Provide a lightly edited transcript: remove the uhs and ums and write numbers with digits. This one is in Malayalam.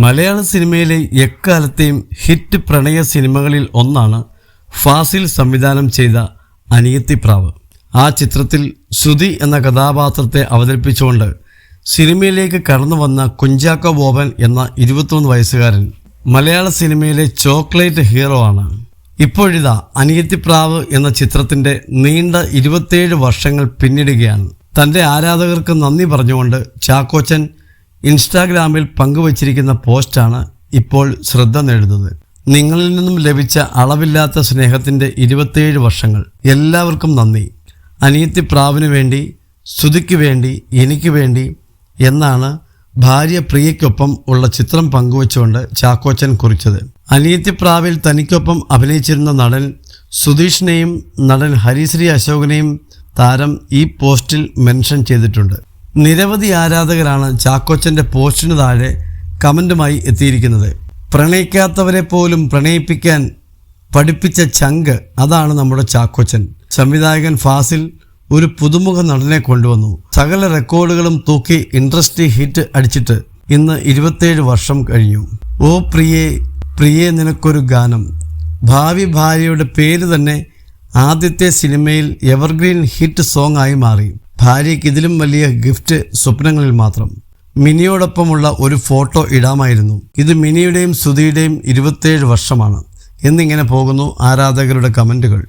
മലയാള സിനിമയിലെ എക്കാലത്തെയും ഹിറ്റ് പ്രണയ സിനിമകളിൽ ഒന്നാണ് ഫാസിൽ സംവിധാനം ചെയ്ത അനിയത്തിപ്രാവ്. ആ ചിത്രത്തിൽ ശ്രുതി എന്ന കഥാപാത്രത്തെ അവതരിപ്പിച്ചുകൊണ്ട് സിനിമയിലേക്ക് കടന്നു വന്ന കുഞ്ചാക്കോ ബോബൻ എന്ന 21 വയസ്സുകാരൻ മലയാള സിനിമയിലെ ചോക്ലേറ്റ് ഹീറോ ആണ്. ഇപ്പോഴിതാ അനിയത്തിപ്രാവ് എന്ന ചിത്രത്തിൻ്റെ നീണ്ട 27 വർഷങ്ങൾ പിന്നിടുകയാണ്. തൻ്റെ ആരാധകർക്ക് നന്ദി പറഞ്ഞുകൊണ്ട് ചാക്കോച്ചൻ ഇൻസ്റ്റാഗ്രാമിൽ പങ്കുവച്ചിരിക്കുന്ന പോസ്റ്റാണ് ഇപ്പോൾ ശ്രദ്ധ നേടുന്നത്. നിങ്ങളിൽ നിന്നും ലഭിച്ച അളവില്ലാത്ത സ്നേഹത്തിൻ്റെ 27 വർഷങ്ങൾ. എല്ലാവർക്കും നന്ദി. അനിയത്തിപ്രാവിന് വേണ്ടി, ശ്രുതിക്ക് വേണ്ടി, എനിക്ക് വേണ്ടി എന്നാണ് ഭാര്യ പ്രിയയ്ക്കൊപ്പം ഉള്ള ചിത്രം പങ്കുവച്ചുകൊണ്ട് ചാക്കോച്ചൻ കുറിച്ചത്. അനിയത്തിപ്രാവിൽ തനിക്കൊപ്പം അഭിനയിച്ചിരുന്ന നടൻ സുധീഷിനെയും നടൻ ഹരിശ്രീ അശോകനെയും താരം ഈ പോസ്റ്റിൽ മെൻഷൻ ചെയ്തിട്ടുണ്ട്. നിരവധി ആരാധകരാണ് ചാക്കോച്ചൻ്റെ പോസ്റ്റിന് താഴെ കമൻറ്റുമായി എത്തിയിരിക്കുന്നത്. പ്രണയിക്കാത്തവരെ പോലും പ്രണയിപ്പിക്കാൻ പഠിപ്പിച്ച ചങ്ക്, അതാണ് നമ്മുടെ ചാക്കോച്ചൻ. സംവിധായകൻ ഫാസിൽ ഒരു പുതുമുഖ നടനെ കൊണ്ടുവന്നു. സകല റെക്കോർഡുകളും തൂക്കി ഇൻഡസ്ട്രി ഹിറ്റ് അടിച്ചിട്ട് ഇന്ന് 27 വർഷം കഴിഞ്ഞു. ഓ പ്രിയേ പ്രിയേ നിനക്കൊരു ഗാനം, ഭാവി ഭാര്യയുടെ പേര് തന്നെ ആദ്യത്തെ സിനിമയിൽ എവർഗ്രീൻ ഹിറ്റ് സോങ് ആയി മാറി. ഭാര്യയ്ക്ക് ഇതിലും വലിയ ഗിഫ്റ്റ് സ്വപ്നങ്ങളിൽ മാത്രം. മിനിയോടൊപ്പമുള്ള ഒരു ഫോട്ടോ ഇടാമായിരുന്നു. ഇത് മിനിയുടെയും ശ്രുതിയുടെയും 27 വർഷമാണ് എന്നിങ്ങനെ പോകുന്നു ആരാധകരുടെ കമൻറ്റുകൾ.